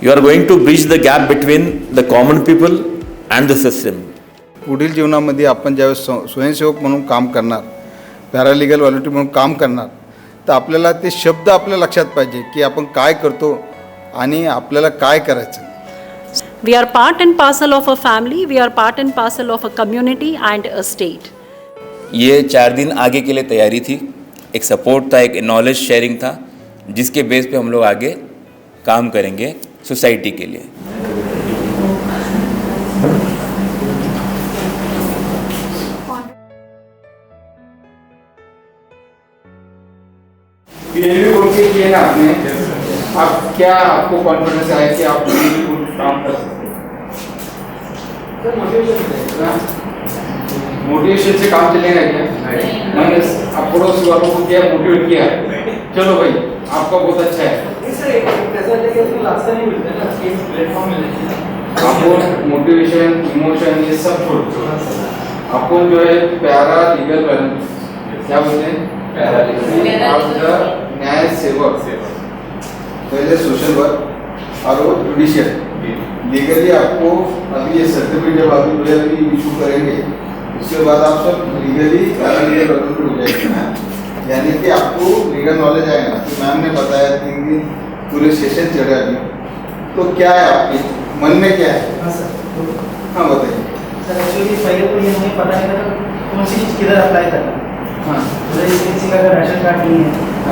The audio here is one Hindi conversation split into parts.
You are going to bridge the gap between the common people and the system. पुढील जीवनामध्ये आपण ज्यावेळेस स्वयंसेवक म्हणून काम करणार, पॅरालिगल व्हॉलंटियर म्हणून काम करणार, तर आपल्याला ते शब्द आपल्या लक्षात पाहिजे की आपण काय करतो आणि आपल्याला काय करायचं. We are part and parcel of a family, we are part and parcel of a community and a state. ये 4 दिन आगे के लिए तैयारी थी, एक सपोर्ट था, एक नॉलेज शेयरिंग था, जिसके बेस पे हम लोग आगे काम करेंगे सोसाइटी के लिए. पीएलबी बोल के किए ना आपने, आप क्या आपको कॉन्फिडेंस है कि आप काम कर सकते हैं? मोटिवेशन से काम चलेगा क्या? मैंने आप पड़ोसी वालों को क्या मोटिवेट किया, चलो भाई आपका बहुत अच्छा है, आपको मोटिवेशन इमोशन ये सब छोड़ दो. आपको जो है पैरा लीगल क्या बोलते हैं, न्याय सेवक, पहले सोशल वर्क और वो जुडिशियल. लीगली आपको अभी ये सर्टिफिकेट जब अभी इशू करेंगे, उसके बाद आप सब लीगली पैरालीगल हो जाएंगे ना. यानी कि आपको लीगल नॉलेज आएगा. तो मैम ने बताया 3 दिन पूरे सेशन चढ़े अभी, तो क्या है आपके मन में क्या है? हाँ सर, हाँ बताइए सर. एक्चुअली पहले तो ये हमें पता नहीं था कौन सी चीज़ किधर अप्लाई करना. हाँ किसी का अगर राशन कार्ड नहीं है,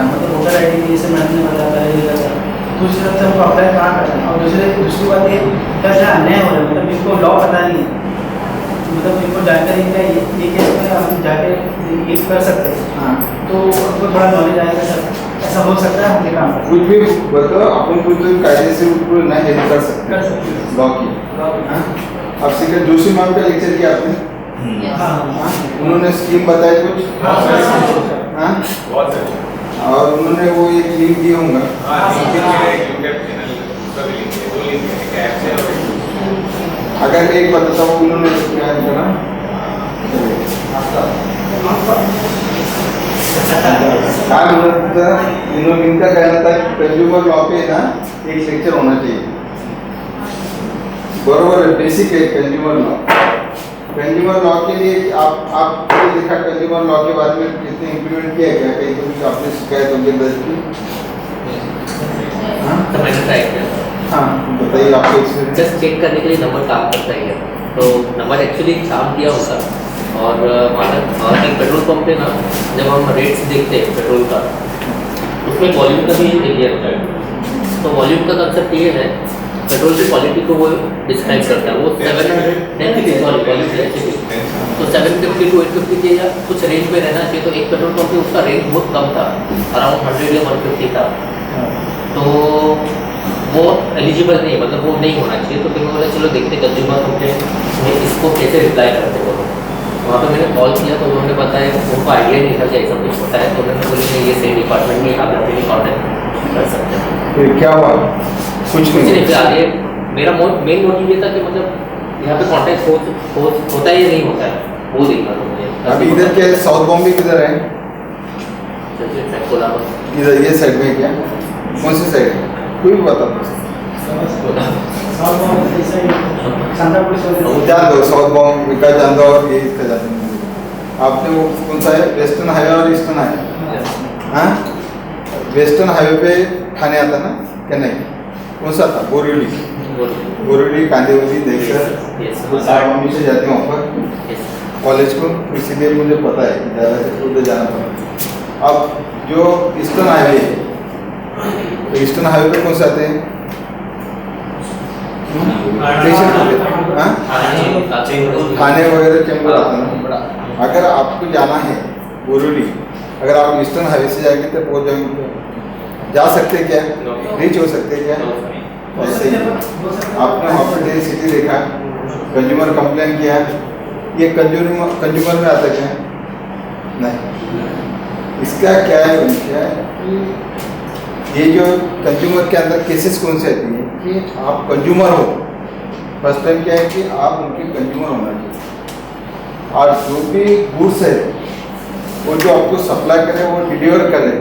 मतलब वोटर आई डी जैसे मैम ने बताया ये लगा, तो उस हिसाब से हमको अप्लाई कहाँ करना है. और दूसरी बात ये क्या अन्याय हो रहा है, मतलब इनको लॉ पता नहीं है, मतलब इनको जानकारी क्या ये केस में हम जाके ये कर सकते हैं. हाँ तो हमको थोड़ा नॉलेज आएगा सर, ऐसा हो सकता है हमने काम कुछ भी बताओ. अपन कुछ कायदे से उसको ना हेल्प कर सकते लॉ की. हाँ अब सीधे जोशी मैम का लेक्चर किया आपने. हाँ उन्होंने स्कीम बताई कुछ. हाँ और उन्होंने वो एक लिंक दिया होगा. अगर एक बताता हूँ उन्होंने क्या करा, काय म्हणत इन्होंने इनका कहना था कि कंज्यूमर लॉ पे ना एक लेक्चर होना चाहिए. बरोबर है, बेसिक है कंज्यूमर लॉ. कंज्यूमर लॉ के लिए आपने देखा कंज्यूमर लॉ के बारे में कितने इम्प्लीमेंट किया क्या, कहीं तो कुछ आपने शिकायत होगी दर्ज की? तो मैंने ट्राई किया. हाँ बताइए आपको एक्सपीरियंस. जस्ट चेक करने के लिए नंबर काम करता ही है, तो नंबर एक्चुअली छाप दिया होता. और हमारा एक पेट्रोल पंप पे ना, जब हम रेट्स देखते हैं पेट्रोल का, उसमें वॉल्यूम का भी एरिया होता है. तो वॉल्यूम का कंसेप्ट ये है, पेट्रोल की क्वालिटी को वो डिस्क्राइब करता है. वो 750 तो 750 to 850 के या कुछ रेंज में रहना चाहिए. तो एक पेट्रोल पंप पे उसका रेंज बहुत कम था, अराउंड 100 या 150 था. तो वो एलिजिबल नहीं, मतलब वो नहीं होना चाहिए. तो फिर मैं बोला चलो देखते कंज्यूमर कंप्लेंट में इसको कैसे रिप्लाई करते हो. वहाँ पे मैंने कॉल किया तो उन्होंने बताया उनको आइडिया नहीं था कि ऐसा कुछ होता है. तो उन्होंने बोले ये सेम डिपार्टमेंट में आप अपनी कॉन्टैक्ट कर सकते हैं. फिर क्या हुआ? कुछ नहीं. फिर आगे मेरा मेन मोटिव ये था कि मतलब यहाँ पे कॉन्टैक्ट होता है या नहीं होता है, वो देखना था मुझे. अभी इधर क्या साउथ बॉम्बे किधर है? इधर ये साइड में क्या, कौन सी साइड है कोई भी बता. जान दो साउथ बॉम्बे का जान दो और ये इसका जान दो. आपने वो कौन सा है, वेस्टर्न हाईवे और ईस्टर्न हाईवे? हाँ वेस्टर्न हाईवे पे ठाणे आता ना क्या नहीं, कौन सा था? बोरीवली कांदेवली देखकर सारवामी से जाते हैं वहाँ पर कॉलेज को, इसीलिए मुझे पता है कि ज़्यादा से उधर जाना पड़ता. अब जो ईस्टर्न हाईवे है, तो ईस्टर्न हाईवे पे कौन से आते हैं? थाने वगैरह चेंबूर आता है. अगर आपको जाना है बोरीवली, अगर आप ईस्टर्न हाईवे से जाएंगे तो पहुँच जाएंगे. जा सकते क्या, रीच हो सकते क्या? ऐसे ही आपने वहाँ पर सिटी देखा, कंज्यूमर कंप्लेन किया, ये कंज्यूमर में आता क्या? नहीं. इसका क्या है ये जो कंज्यूमर के अंदर केसेस कौन से आती हैं कि आप कंज्यूमर हो. फर्स्ट टाइम क्या है कि आप उनके कंज्यूमर होना चाहिए, और जो भी गुड्स है वो जो आपको सप्लाई करें वो डिलीवर करें,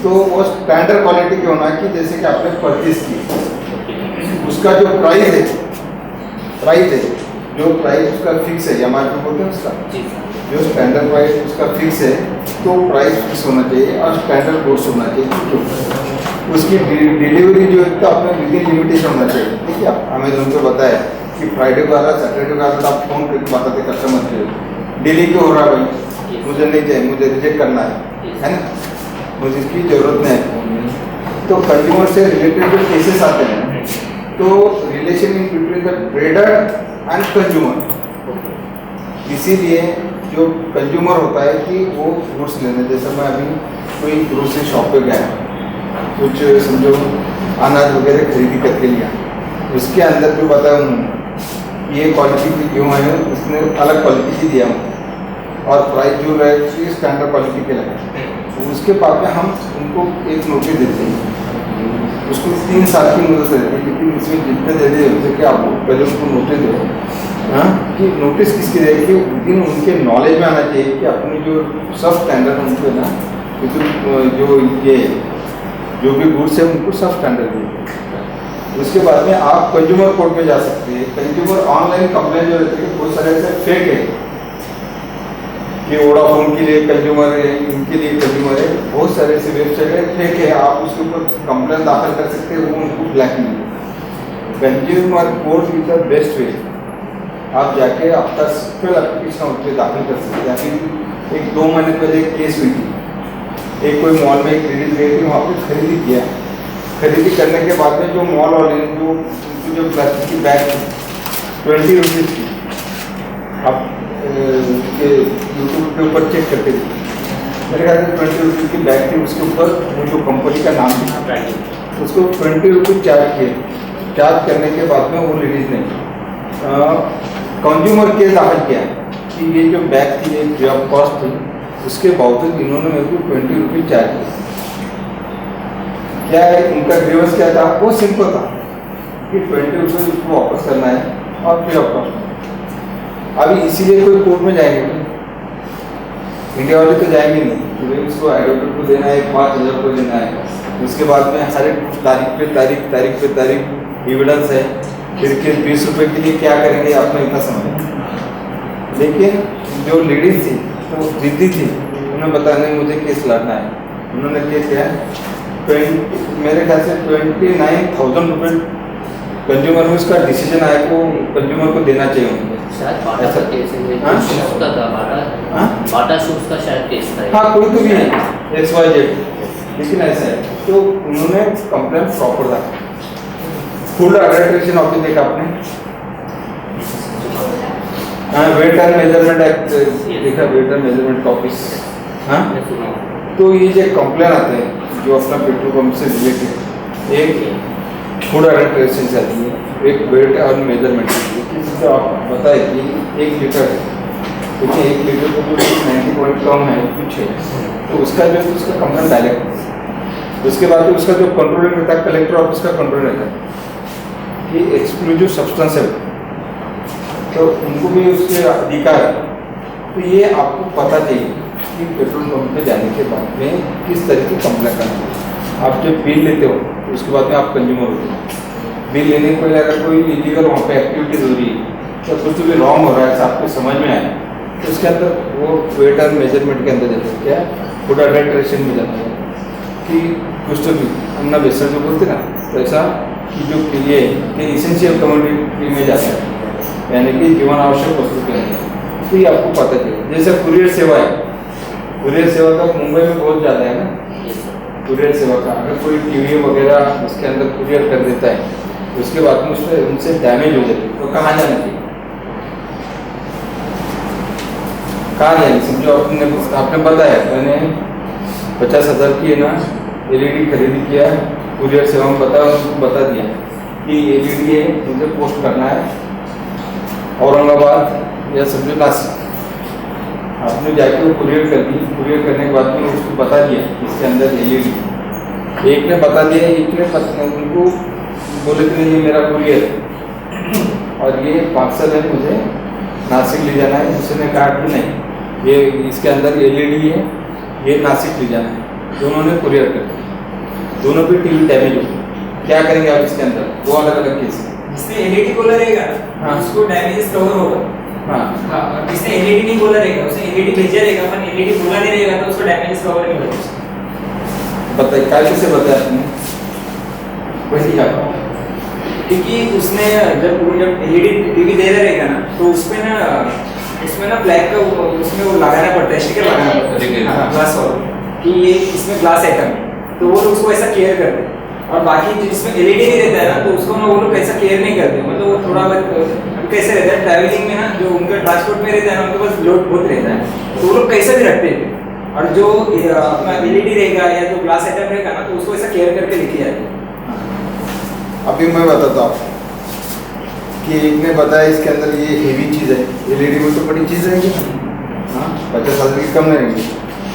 तो वो स्टैंडर्ड क्वालिटी की होना कि जैसे कि आपने परचेज की. उसका जो प्राइस है जो प्राइस उसका फिक्स है, MRP बोलते हैं उसका, जी सर। जो स्टैंडर्ड प्राइस उसका फिक्स है, तो प्राइस फिक्स होना चाहिए और स्टैंडर्ड कोर्स होना चाहिए। उसकी डिलीवरी जो है तो अपने विदिन लिमिटेशन होना चाहिए। ठीक है, अमेजोन पे बताया कि फ्राइडे को आ रहा, सैटरडे को आ रहा, आप फोन करके बताते कस्टमर से डिले क्यों हो रहा है भाई, मुझे नहीं चाहिए, मुझे रिजेक्ट करना है ना, मुझे इसकी ज़रूरत नहीं है। तो कंज्यूमर से रिलेटेड जो केसेस आते हैं, तो relation in between the trader and consumer, इसीलिए जो कंज्यूमर होता है कि वो गुड्स लेने, जैसे मैं अभी कोई ग्रोसरी शॉप पे गया, कुछ समझो अनाज वगैरह खरीदी करके लिया, उसके अंदर जो बताया उन्होंने ये क्वालिटी की क्यों है, उसने अलग क्वालिटी की दिया और प्राइस जो है स्टैंडर्ड क्वालिटी के लगे। तो उसके बाद में हम उनको एक नोटिस देते हैं, उसको 3 साल की मुदत देते हैं, लेकिन इसमें जितने दे दे होते कि आप पहले उनको नोटिस दो। हाँ, कि नोटिस किसकी रहेगी, विदिन उनके नॉलेज में आना चाहिए कि अपनी जो सब स्टैंडर्ड उनको है ना, जो ये जो भी गुड्स है उनको सब स्टैंडर्ड देंगे। उसके बाद में आप कंज्यूमर कोर्ट में जा सकते हैं। कंज्यूमर ऑनलाइन कंप्लेंट जो रहती है बहुत सारे ऐसे फेक है कि वोडाफोन के लिए कंज्यूमर है, इनके लिए कंज्यूमर है, बहुत सारे ऐसे वेबसाइट है फेक है, आप उसके ऊपर कंप्लेंट दाखिल कर सकते हैं, वो उनको blackmail. Consumer court is the best way, आप जाके आपका सिंपल एप्लीकेशन उस पर दाखिल कर सकते हैं। अभी 1-2 महीने पहले एक केस हुई थी, एक कोई मॉल में खरीद गई थी, वहाँ पर खरीदी किया, खरीदी करने के बाद में जो मॉल वाले ने जो प्लास्टिक की बैग थी 20 रुपीज़ की, आप यूट्यूब के ऊपर चेक करते थे, मेरे ख्याल से 20 रुपीज़ की बैग थी, उसके ऊपर वो जो कंपनी का नाम था उसको 20 रुपीज़ चार्ज किए। चार्ज करने के बाद में वो लेडीज़ ने कंज्यूमर केस दाखिल किया कि ये जो बैग थी ये फ्री ऑफ कॉस्ट थी, उसके बावजूद इन्होंने मेरे को 20 रुपीज़ चार्ज किया। क्या है उनका ग्रीवेंस क्या था, वो सिंपल था कि 20 रुपीज़ उसको वापस करना है और फ्री ऑफ कॉस्ट। अभी इसीलिए कोई कोर्ट में जाएंगे, इंडिया वाले तो जाएंगे नहीं कि भाई उसको एडवोकेट को देना है, 5,000 को देना है, उसके बाद में हर एक तारीख पे तारीख एविडेंस है, फिर 20 रुपये के लिए क्या करेंगे आपने इतना समझ। लेकिन जो लेडीज थी तो जिद्दी थी, उन्हें बताया नहीं मुझे केस लड़ना है, उन्होंने केस किया, मेरे ख्याल से 29,000 रुपये कंज्यूमर में उसका डिसीजन आया को कंज्यूमर को देना चाहिए उनको। शायद बाटा का केस है, शूज़ का था, बाटा शूज़ का शायद केस था। हाँ, कोई तो भी है XYZ, लेकिन ऐसा है तो उन्होंने कंप्लेंट प्रॉपर था। फूड एडल्ट्रेशन ऑफिस देखा आपने, हाँ, वेट एंड मेजरमेंट एक्ट देखा, वेट एंड मेजरमेंट ऑफिस। हाँ, तो ये जो कंप्लेंट आते हैं जो अपना पेट्रोल पंप से रिलेटेड, एक फूड एडल्ट्रेशन से आती है, एक वेट और मेजरमेंट। तो आप बताए कि 1 लीटर है, क्योंकि 1 लीटर को 90 पॉइंट कम है कुछ है, तो उसका जो उसका कंप्लेंट डायरेक्ट, उसके बाद उसका जो कंट्रोल रहता है कलेक्टर ऑफिस का कंट्रोल रहता है कि एक्सक्लूसिव सब्सटेंस है, तो उनको भी उसके अधिकार है। तो ये आपको पता चाहिए कि पेट्रोल पंप पे जाने के बाद में किस तरह की कंप्लेंट करना है। आप जब बिल लेते हो तो उसके बाद में आप कंज्यूमर होते हो, बिल लेने को अगर कोई इलीगल वहाँ पे एक्टिविटीज हो रही है, तो कुछ भी रॉन्ग हो रहा है, आपको समझ में आए तो उसके अंदर वो वेट और मेजरमेंट के अंदर जाता है, क्या फूड एडल्ट्रेशन में जाता है कि कुछ तो भी अन्ना बेसन जो बोलते ना, तो ऐसा कि जो ये इसेंशियल कमोडिटी में जाता है, यानी कि जीवन आवश्यक वस्तु के अंदर। तो ये आपको पता चले, जैसे कुरियर सेवा है, कुरियर सेवा का मुंबई में बहुत ज़्यादा है ना, कुरियर सेवा का अगर कोई टीवी वगैरह उसके अंदर कुरियर कर देता है, तो उसके बाद में उससे उनसे डैमेज हो जाती है, तो कहाँ जाना चाहिए, कहाँ जाए? समझो आपने बताया मैंने 50,000 की है ना LED खरीदी किया, कुरियर सेवा में बता दिया कि LED है, मुझे पोस्ट करना है औरंगाबाद या समझो नासिक। आपने जाके वो कुरियर कर दी, कुरियर करने के बाद में उसको बता दिया इसके अंदर LED, एक ने बता दिया, एक ने उनको बोले कि ये मेरा कुरियर और ये पार्सल है, मुझे नासिक ले जाना है। उसने कहा कि नहीं, ये इसके अंदर LED है, ये नासिक ले जाना है। दोनों ने कुरियर कर दिया, दोनों पे टीवी डैमेज हो गई। क्या करेंगे आप इसके अंदर? दो अलग अलग केस है। जिसमें एलईडी बोला रहेगा हाँ। उसको डैमेजेस कवर होगा। हाँ हाँ, और जिसने एलईडी नहीं बोला रहेगा उसने एलईडी भेजा रहेगा पर एलईडी बोला नहीं रहेगा तो उसको डैमेजेस कवर नहीं होगा। बताइए, कैसे बताया आपने? वही क्या? क्योंकि उसने जब एलईडी टीवी दे रहा रहेगा ना तो उसमें ना ब्लैक का उसमें वो लगाना पड़ता है, स्टिकर लगाना पड़ता Sticker। है। हाँ, ग्लास और कि ये इसमें ग्लास आइटम है तो वो लोग उसको ऐसा केयर करते हैं। और बाकी जिसमें एलईडी नहीं रहता है ना तो उसको ना वो लोग ऐसा केयर नहीं करते, मतलब वो थोड़ा बहुत कैसे रहता है ट्रैवलिंग में ना, जो उनका ट्रांसपोर्ट में रहता है ना उनके पास लोड बहुत रहता है तो वो लोग कैसे भी रखते हैं। और जो अपना एलईडी रहेगा या जो ग्लास आइटम रहेगा ना तो उसको ऐसा केयर करके लेके जाते हैं। अभी मैं बताता हूँ कि एक ने बताया इसके अंदर ये हेवी चीज़ है, एलईडी में तो बड़ी चीज़ रहेगी ना। हाँ, 50 की कम नहीं रहेगी,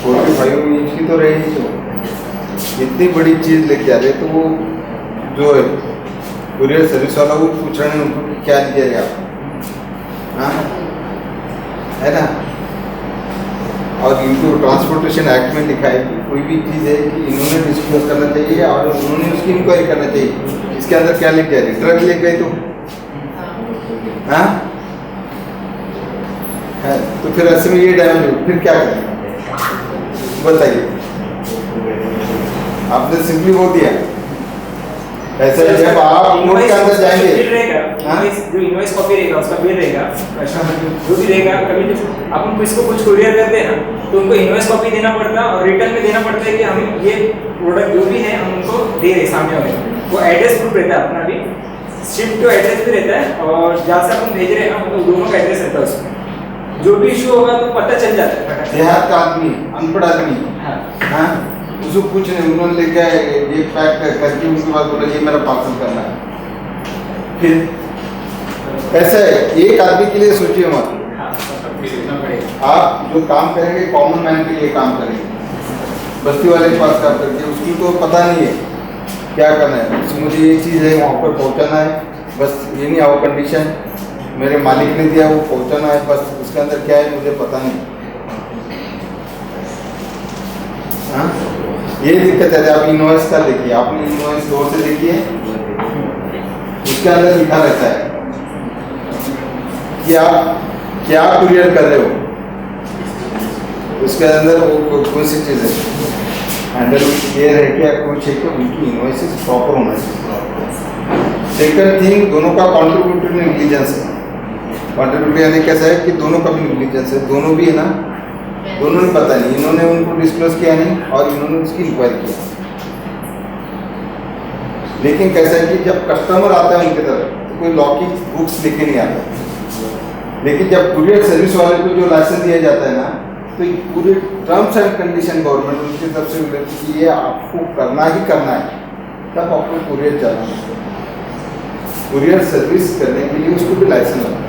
45 इंच की तो रहेगी। तो इतनी बड़ी चीज़ लेके जा रहे तो वो जो है कुरियर सर्विस वाला वो पूछ रहे हैं उनको कि क्या लीजिएगा आप, हाँ है ना। और इनको ट्रांसपोर्टेशन एक्ट में लिखा है कि कोई भी चीज़ है कि इन्होंने डिस्क्लोज करना चाहिए और उन्होंने उसकी इंक्वायरी करना चाहिए। इसके अंदर क्या लिख गया? ड्रग ले गए तो हाँ है, तो फिर ऐसे में ये डैमेज हो फिर क्या करें बताइए? आपने सिंपली बोल दिया ऐसे जब आप कोर्ट के अंदर जाएंगे बिल रहेगा, हाँ? जो इनवॉइस कॉपी रहेगा उसका बिल रहेगा, जो भी रहेगा। कभी जब अपन किसको कुछ कुरियर करते हैं ना तो उनको इनवॉइस कॉपी देना पड़ता है और रिटर्न में देना पड़ता है कि हम ये प्रोडक्ट जो भी है हम उनको दे रहे सामने वाले। वो एड्रेस प्रूफ रहता है अपना भी, शिफ्ट टू एड्रेस भी रहता है और जहाँ से अपन भेज रहे हैं ना मतलब दोनों का एड्रेस रहता है उसमें। जो भी इशू होगा तो पता चल जाता है। देहात का आदमी, अनपढ़ आदमी, हाँ हाँ उसको कुछ नहीं, उन्होंने लेके आए ये पैक करके उसके बाद बोला ये मेरा पार्सल करना है। फिर ऐसा है, एक आदमी के लिए सोचिए मत, हाँ, सोचना पड़ेगा। आप जो काम करेंगे कॉमन मैन के लिए काम करेंगे, बस्ती वाले के पास काम करके उसकी तो पता नहीं है क्या करना है। तो मुझे ये चीज़ है वहाँ पर पहुँचाना है, बस ये नहीं आओ कंडीशन मेरे मालिक ने दिया वो पहुँचाना है, बस उसके अंदर क्या है मुझे पता नहीं। हाँ ये दिक्कत है। आप इनवॉइस का देखिए, आपने इनवॉइस दो से देखिए, उसके अंदर लिखा रहता है कि आप क्या कुरियर कर रहे हो, उसके अंदर वो कौन सी चीज़ है अंदर ये रह के कुछ है कि उनकी इनवॉइसेस प्रॉपर होना चाहिए। सेकंड थिंग, दोनों का कॉन्ट्रीब्यूटरी नेग्लिजेंस है। कॉन्ट्रीब्यूटरी यानी कैसा है कि दोनों का भी नेग्लिजेंस है, दोनों भी है ना, दोनों ने पता नहीं, इन्होंने उनको डिस्क्लोज किया नहीं और इन्होंने उसकी इंक्वायरी किया। लेकिन कैसा है कि जब कस्टमर आता है उनकी तरफ तो कोई लॉ की बुक्स लेके नहीं आता, लेकिन जब कुरियर सर्विस वाले को जो लाइसेंस दिया जाता है ना तो ये पूरे टर्म्स एंड कंडीशन गवर्नमेंट उनकी तरफ से मिलती है कि ये आपको करना ही करना है, तब आपको कुरियर चलाना है। कुरियर सर्विस करने के लिए उसको भी लाइसेंस होता है,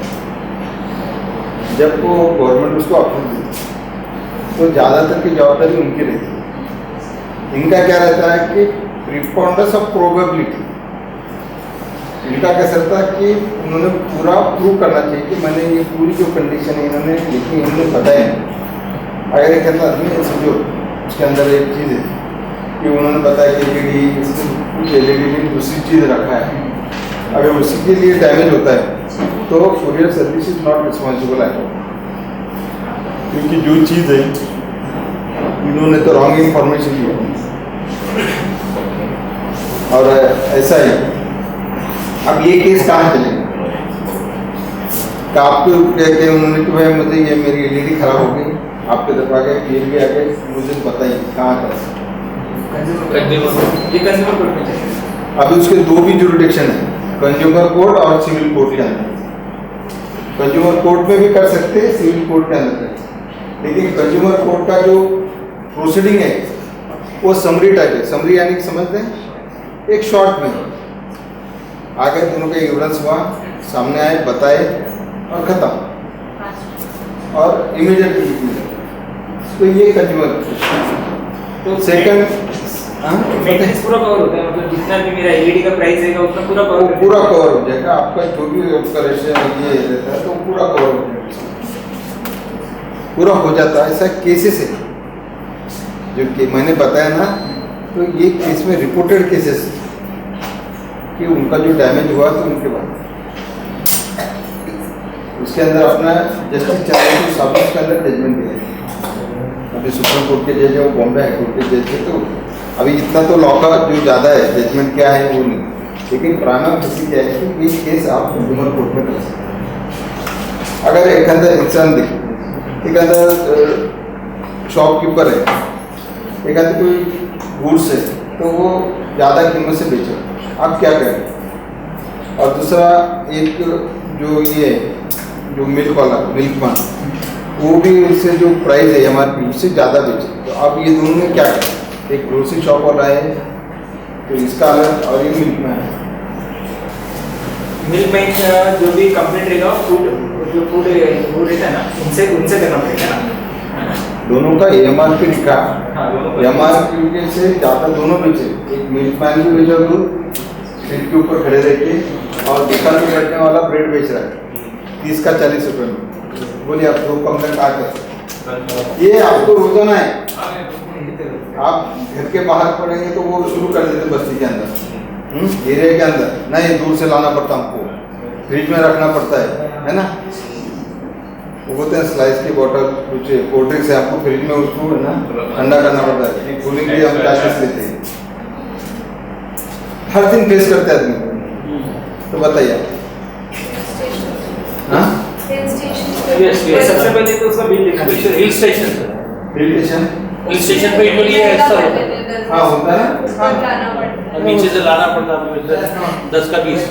जब वो गवर्नमेंट उसको अप्रूव देती है तो ज़्यादातर की जवाबदारी उनकी रहती है। इनका क्या रहता है कि प्रिपॉन्डेंस ऑफ प्रोबेबिलिटी, इनका कैसा रहता है कि उन्होंने पूरा प्रूव करना चाहिए कि मैंने ये पूरी जो कंडीशन है इन्होंने लिखी इन्होंने बताया है। अगर एक कहता आदमी है समझो उसके अंदर एक चीज़ है कि उन्होंने बताया कि एलईडी इसमें कुछ एलईडी में दूसरी चीज़ रखा है, अगर उसी के लिए डैमेज होता है तो courier service is not responsible है, क्योंकि जो चीज़ है इन्होंने तो रॉन्ग इंफॉर्मेशन दी और ऐसा ही। अब ये केस कहाँ चलेगा? आपको कहते हैं उन्होंने कि भाई मुझे ये मेरी एलईडी खराब हो गई, आपके तरफ आ गए, ये भी आ गए, मुझे बताइए कहाँ कर कंज्यूमर कोर्ट में चाहिए। अभी उसके दो भी जुरिडिक्शन है, कंज्यूमर कोर्ट और सिविल कोर्ट के अंदर। कंज्यूमर कोर्ट में भी कर सकते हैं, सिविल कोर्ट के अंदर कर सकते, लेकिन कंज्यूमर कोर्ट का जो प्रोसीडिंग है वो समरी टाइप है। समरी यानी समझते हैं एक शॉर्ट में आ गए, दोनों का एविडेंस हुआ, सामने आए, बताए और ख़त्म, और इमीडिएटली तो ये कंज्यूमर। तो सेकंड मेंटेनेंस पूरा कवर होता है, मतलब जितना भी मेरा एलईडी का प्राइस रहेगा उतना पूरा कवर पूरा कवर हो जाएगा आपका, जो भी आपका रेशियो ये रहता है तो पूरा कवर हो जाएगा, पूरा हो जाता है। ऐसा केसेस है जो कि मैंने बताया ना, तो ये केस में रिपोर्टेड केसेस कि उनका जो डैमेज हुआ तो उनके बाद उसके अंदर अपना जस्टिस चैनल साबित के अंदर जजमेंट दिया है। अभी सुप्रीम कोर्ट के जज है वो बॉम्बे हाई कोर्ट के जज थे, तो अभी इतना तो लॉ का जो ज़्यादा है जजमेंट क्या है वो नहीं, लेकिन प्राइमा फेसी क्या है कि ये केस आप कंज्यूमर कोर्ट में कर सकते हैं। अगर एक अंदर इंसान एक अंदर शॉपकीपर है, एक अंदर कोई गुड्स है तो वो ज़्यादा कीमत से बेचो, आप क्या करें? और दूसरा एक जो ये जो मिल्क वाला मिल्क मान, वो भी उससे जो प्राइस है MRP उससे ज़्यादा बेचे, तो आप ये दोनों में क्या करें? एक ग्रोसरी शॉप वाला है तो इसका अलग, और ये मिल्क मैन है। मिल्क मैन जो भी कंप्लीट रहेगा फूड जो फूड वो रहता है ना, उनसे करना पड़ेगा ना, दोनों का MRP लिखा, हाँ, दोनों का। MRP से ज़्यादा दोनों बेचे, एक मिल्क मैन भी बेचा दूध स्ट्रीट के ऊपर खड़े रह के, और दुकान में बैठने वाला ब्रेड बेच रहा है 30 का 40 रुपये में। बोलिए आप दो कंप्लेंट आ कर, ये आपको रोजाना है, आप घर के बाहर पड़ेंगे तो वो शुरू कर देते बस्ती के अंदर, एरिया के अंदर, नहीं दूर से लाना पड़ता हमको, फ्रिज में रखना पड़ता है ना। वो बोलते हैं स्लाइस की बोतल कुछ कोल्ड ड्रिंक्स है, आपको फ्रिज में उसको है ना ठंडा करना पड़ता है, कूलिंग भी हम चार्जेस लेते हैं, हर दिन फेस करते हैं आदमी। तो बताइए हाँ, ये सबसे पहले तो उसका बिल लिखना है, हिल स्टेशन हिल स्टेशन पे यूजुअली ऐसा होता है, हाँ होता है, और नीचे से लाना पड़ता है 10 का 20।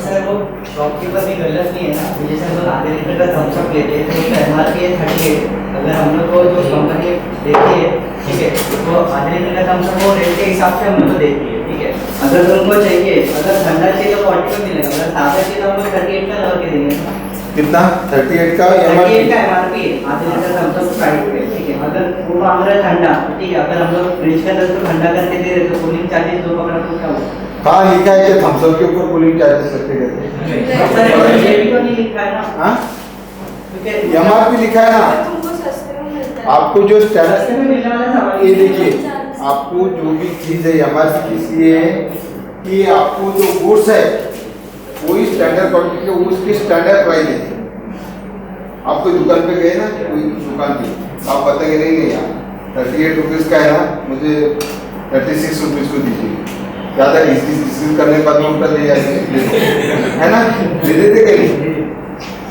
शॉपकीपर भी गलत नहीं है ना, जैसे हम लोग आधे लीटर का थम्स अप लेते हैं तो उसका MRP है 38, अगर हम लोग को जो कंपनी देती है ठीक है, तो आधे लीटर का थम्स अप वो रेट के हिसाब से हम लोग को देती है ठीक है। अगर उनको चाहिए, अगर ठंडा चाहिए तो 40 का मिलेगा, अगर ताज़ा चाहिए तो हम लोग 38 का लगा के देंगे। कितना 38 का 38 का MRP है, आधे लीटर थम्स अप प्राइस पे ठीक है। अगर वो मांग रहा है ठंडा ठीक है, अगर हम लोग फ्रिज के अंदर तो ठंडा करके दे रहे तो कूलिंग चार्जेस दो पकड़ा तो क्या होगा? हाँ लिखा है कि थम्स अप के ऊपर कूलिंग चार्जेस रखे गए थे, ये भी तो नहीं लिखा है ना, हाँ क्योंकि MRP लिखा है ना, तुमको सस्ते में मिलता है। आपको जो सस्ते स्टैंडर्ड में मिलने वाला सामान ये देखिए, आपको जो भी चीज़ है MRP इसलिए है कि आपको जो गुड्स है वही स्टैंडर्ड क्वालिटी के उसकी स्टैंडर्ड प्राइस है। आप कोई दुकान पे गए ना, कोई दुकान पे आप बताएंगे नहीं यार 38 रुपीज़ का है ना, मुझे 36 रुपीज़ को दीजिए, ज़्यादा डिस्कस करने के बाद में उनका ले जाएंगे है ना, ले देते कहीं,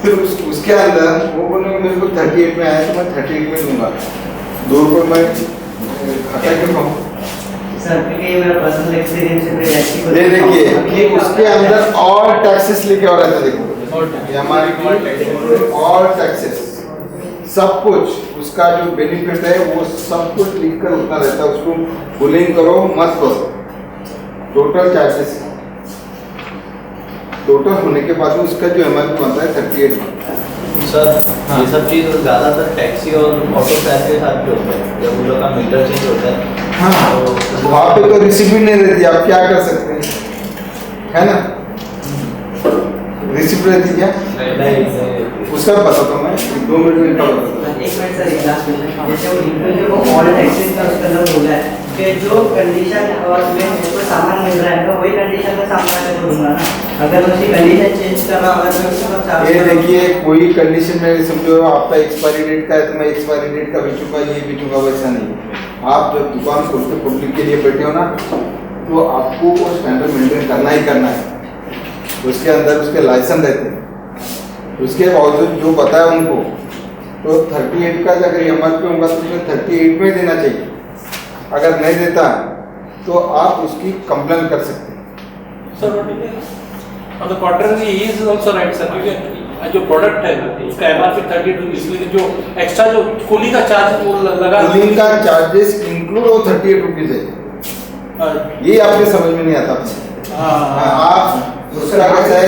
फिर उसके अंदर वो बोलेंगे मेरे को 38 में आया तो मैं 38 में दूंगा, 2 रुपये मैं घटा के खाऊँ। सर क्योंकि ये मेरा पर्सनल एक्सपीरियंस है। ये देखिए उसके अंदर और टैक्सेस लिखे हो रहता है, देखो ये हमारी और टैक्सेस सब कुछ उसका जो बेनिफिट है वो सब कुछ लिख कर उतना रहता है, उसको पुलिंग करो मत करो, टोटल चार्जेस टोटल होने के बाद में उसका जो MRP बनता है 38 बनता है। सर ये सब चीज़ ज़्यादातर टैक्सी और ऑटो फेयर के साथ भी होता है, जब उन लोग का मीटर चेंज होता है हाँ तो वहाँ पे तो रिसिप्ट नहीं रहती, आप क्या कर सकते हैं है ना, रिसिप्ट रहती क्या उसका बताता हूँ मैं, 2 मिनट में इनका बताता हूँ। एक मिनट सर, एक लास्ट क्वेश्चन, जैसे वो इंडिविजुअल को ऑल टैक्सेस का उसका अंदर बोला है कि जो कंडीशन और में उसको सामान मिल रहा है तो वही कंडीशन का सामान मैं दूंगा ना, अगर उसकी कंडीशन चेंज कर रहा अगर मैं उसको चार्ज ये देखिए कोई कंडीशन में समझो आपका एक्सपायरी डेट का है तो मैं एक्सपायरी डेट का बेचूंगा ये बेचूंगा, वैसा नहीं। आप जब दुकान खोलते पब्लिक के लिए बैठे हो ना तो आपको वो स्टैंडर्ड मेंटेन करना ही करना है, उसके अंदर उसके लाइसेंस रहते हैं, उसके बावजूद जो बताया उनको तो 38 का अगर MRP होगा तो उसमें 38 में देना चाहिए, अगर नहीं देता तो आप उसकी कंप्लेन कर सकते हैं। Sir on the contrary he is also right sir, क्योंकि जो प्रोडक्ट है उसका MRP 32 रुपीज, लेकिन जो एक्स्ट्रा जो कूलिंग का चार्ज वो लगा, कूलिंग का चार्जेस इंक्लूड वो 38 रुपीज है, ये आपके समझ में नहीं आता। आप दूसरा कैसा है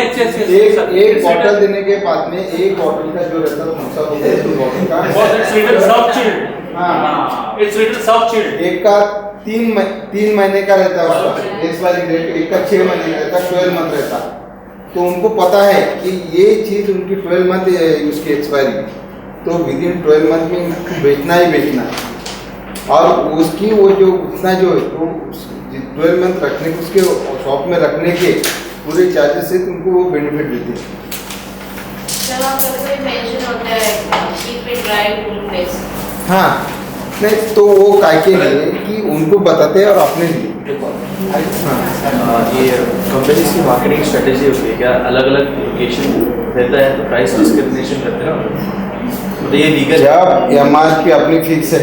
कि एक बॉटल देने के बाद में एक बॉटल का जो रहता है थम्स अप होता है तो बॉटल का हाँ इट्स रिटन सॉफ्ट चिल्ड, एक का 3 महीने का रहता है उसका एक्सपायरी डेट, एक का 6 महीने का रहता है, 12 मंथ रहता है, तो उनको पता है कि ये चीज़ उनकी 12 मंथ है उसकी एक्सपायरी, तो विद इन 12 मंथ में बेचना ही बेचना है, और उसकी वो जो उतना जो तो 12 मंथ रखने के, उसके शॉप में रखने के पूरे चार्जेस से तुमको वो बेनिफिट देते हैं। सर आप कभी मेंशन होता है keep it dry cool place. हाँ, नहीं तो वो काय के लिए कि उनको बताते हैं और अपने लिए। हाँ, ये कंपनीज की मार्केटिंग स्ट्रेटेजी होती है क्या, अलग अलग लोकेशन रहता है तो प्राइस डिस्क्रिमिनेशन करते हैं ना, तो ये लीगल जब MRP अपनी फिक्स है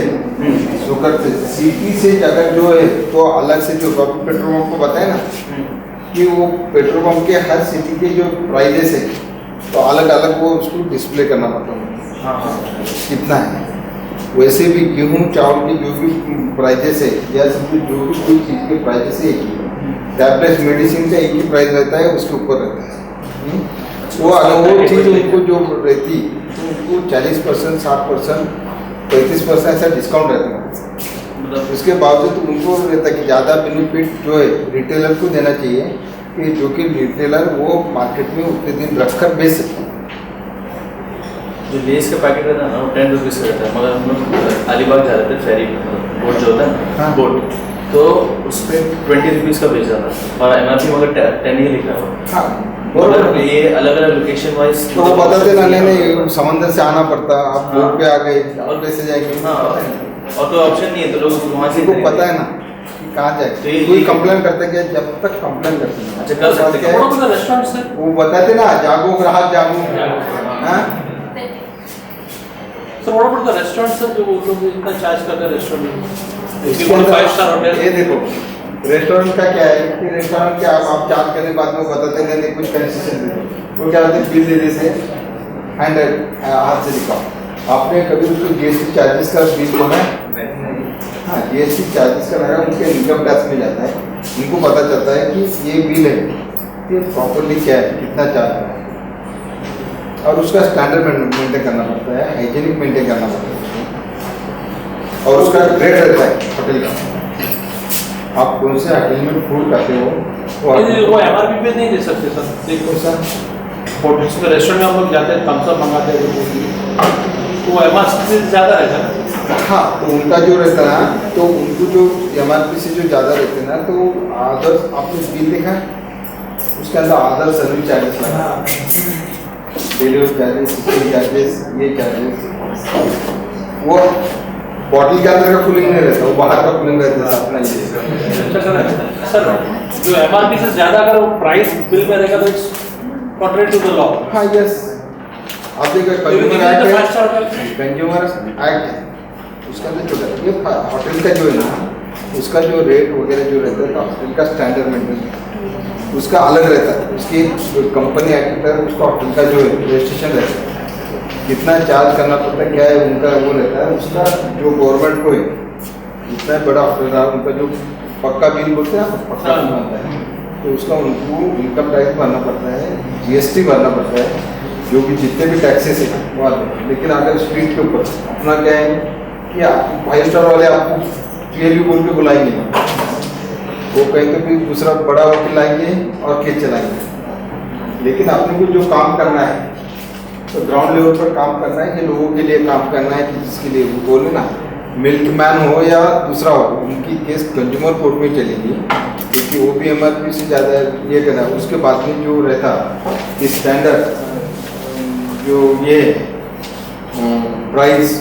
तो करते सिटी से अगर जो है तो अलग से जो पेट्रोल पंप को बताए ना कि वो पेट्रोल पंप के हर सिटी के जो प्राइजेस है तो अलग अलग वो उसको डिस्प्ले करना पड़ता है। हाँ कितना है, वैसे भी गेहूँ चावल की जो भी प्राइजेस है या सब जो भी कोई चीज़ के प्राइजेस है एक ही, टैबलेट मेडिसिन का एक ही प्राइस रहता है, उसके ऊपर रहता है। वो अगर वो चीज़ उनको जो रहती तो उनको 40%, 60%, 35% ऐसा डिस्काउंट रहता है। उसके बावजूद उनको रहता है कि ज़्यादा बेनिफिट जो है रिटेलर को देना चाहिए कि जो कि रिटेलर वो मार्केट में उतने दिन रखकर बेच सकते हैं। जो लेस का पैकेट रहता है ना वो 10 रुपीज़ का रहता है, मगर हम लोग अलीबाग जा रहे थे फेरी बोट जो होता है हाँ। बोट, तो उस पर 20 रुपीज़ का बेच रहा था और MRP मगर 10 ही लिखा हुआ। हाँ, मतलब ये अलग अलग लोकेशन वाइज तो वो बताते ना, नहीं समंदर से आना पड़ता, आप बोट पे आ गए और कैसे जाएंगे। हाँ, और तो ऑप्शन नहीं है तो लोग वहाँ से को पता है ना कि कहाँ तो जाए। ये- कोई कंप्लेन करते क्या, जब तक कंप्लेन करते हैं अच्छा, कर सकते हैं। क्या है? थोड़ा बहुत रेस्टोरेंट सर वो बताते ना, जागो ग्राहक जागो। हाँ, sir what about the restaurant sir, जो वो लोग इतना चार्ज करते हैं रेस्टोरेंट इसके अंदर 5 स्टार होटल। ये देखो रेस्टोरेंट का क्या है कि रेस्टोरेंट के आप चार्ज करने के बाद में बताते हैं नहीं कुछ कंसेशन दे दो, तो क्या होता है बिल देने से हैंड हाथ से दिखाओ। आपने कभी उसको GST चार्जेस का बिल बोला है? हाँ, GST चार्जेस का लगा उनके इनकम टैक्स में जाता है, उनको पता चलता है कि ये बिल है, ये प्रॉपरली क्या है, कितना चार्ज है, और उसका स्टैंडर्ड मेंटेन करना पड़ता है, हाइजीनिक मेंटेन करना पड़ता है, और उसका ग्रेड रहता है होटल का। आप कौन से होटल में फूड खाते हो वो MRP पे नहीं दे सकते सर। देखो सर होटल्स में रेस्टोरेंट में हम लोग जाते हैं, थम्स अप मंगाते हैं तो MRP से ज़्यादा रहता है। हाँ, तो उनका जो रहता है ना, तो उनको जो MRP से जो ज़्यादा रहते हैं ना, तो अदर आपने बिल देखा है उसके अंदर अदर सर्विस चार्जेस लगा, डिलीवरी चार्जेस, चार्जेस, ये चार्जेस, वो बॉटल के अंदर का कूलिंग नहीं रहता, वो बाहर का कूलिंग रहता है अपना ये। सर जो MRP से ज़्यादा अगर वो प्राइस बिल में रहेगा तो it's contrary to the law. हाँ, यस, आप देखो कंज्यूमर एक्ट है, कंज्यूमर एक्ट है, उसका अंदर जो है ये होटल का जो है ना, उसका जो रेट वगैरह जो रहता है होटल का स्टैंडर्ड मेंटेन उसका अलग रहता है, उसकी जो कंपनी एक्ट है उसका होटल का जो रजिस्ट्रेशन रहता है, कितना चार्ज करना पड़ता है, क्या है उनका वो रहता है, उसका जो गवर्नमेंट को है जितना बड़ा होटल रहा उनका जो पक्का बिल बोलते हैं पक्का बिल बनता है, तो उसका उनको इनकम टैक्स भरना पड़ता है, GST भरना पड़ता है, जो भी जितने भी टैक्सेस हैं वो आते हैं। लेकिन अगर स्ट्रीट के ऊपर अपना क्या है कि 5 स्टार वाले आपको क्लियरली बोल के बुलाएंगे, वो कहीं तो भी दूसरा बड़ा होटल लाएंगे और खेत चलाएंगे। लेकिन अपने को जो काम करना है तो ग्राउंड लेवल पर काम करना है, कि लोगों के लिए काम करना है, कि जिसके लिए वो बोले ना मिल्कमैन हो या दूसरा हो, उनकी केस कंज्यूमर कोर्ट में चलेगी, क्योंकि वो भी MRP से ज़्यादा ये करना है। उसके बाद में जो रहता स्टैंडर्ड जो ये प्राइस,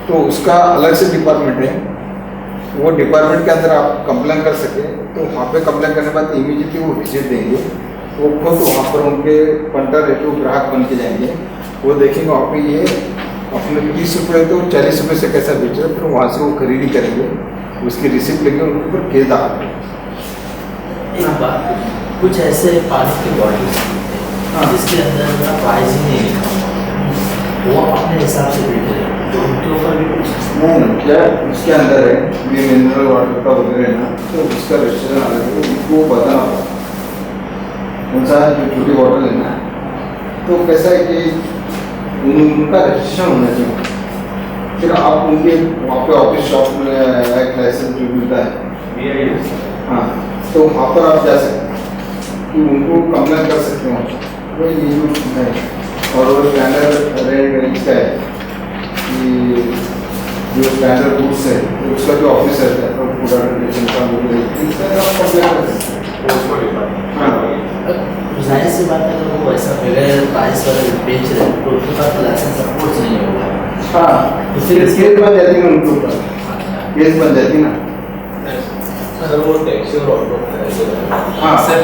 तो उसका अलग से डिपार्टमेंट है, वो डिपार्टमेंट के अंदर आप कंप्लेन कर सके तो वहाँ पे कंप्लेन करने के बाद इमीडिएटली वो विजिट देंगे, वो खुद वहाँ पर उनके पंटर है जो ग्राहक बन के जाएंगे, वो देखेंगे वहाँ पे ये अपने 30 रुपये तो 40 रुपये से कैसा बेच रहे, फिर वहाँ से वो खरीदी करेंगे, उसकी रिसिप्ट लेके उनके ऊपर केस डालेंगे। एक बात, कुछ ऐसे पानी की बॉटल्स जिसके अंदर प्राइस ही नहीं लिखा हुआ, वो अपने हिसाब से बेच रहे हैं, तो उनके ऊपर भी कुछ नहीं, क्या उसके अंदर है ये मिनरल वाटर का वगैरह है ना, तो उसका रजिस्ट्रेशन अलग है, उनको बताना होगा कौन सा जो छोटी बॉटल है ना, तो कैसा है कि उनका रजिस्ट्रेशन होना चाहिए। फिर आप उनके वहाँ पे ऑफिस शॉप में एक लाइसेंस जो मिलता है, हाँ, तो वहाँ पर आप जा सकते हैं कि उनको कंप्लेन कर सकते हो तो ये जो है, और वो स्टैंडर्ड रेट इसका है कि जो स्टैंडर्ड रूल्स है उसका जो ऑफिसर है फूड एडल्ट्रेशन का वो इसका आप कंप्लेंट करें। हाँ जाहिर सी बात है अगर वो ऐसा बगैर प्राइस वाला बेच रहे हैं तो उनके पास लाइसेंस सपोर्ट नहीं होगा। हाँ तो फिर केस बन जाती है उनके ऊपर, केस बन जाती ना। सर वो टैक्सी और ऑटो हाँ सर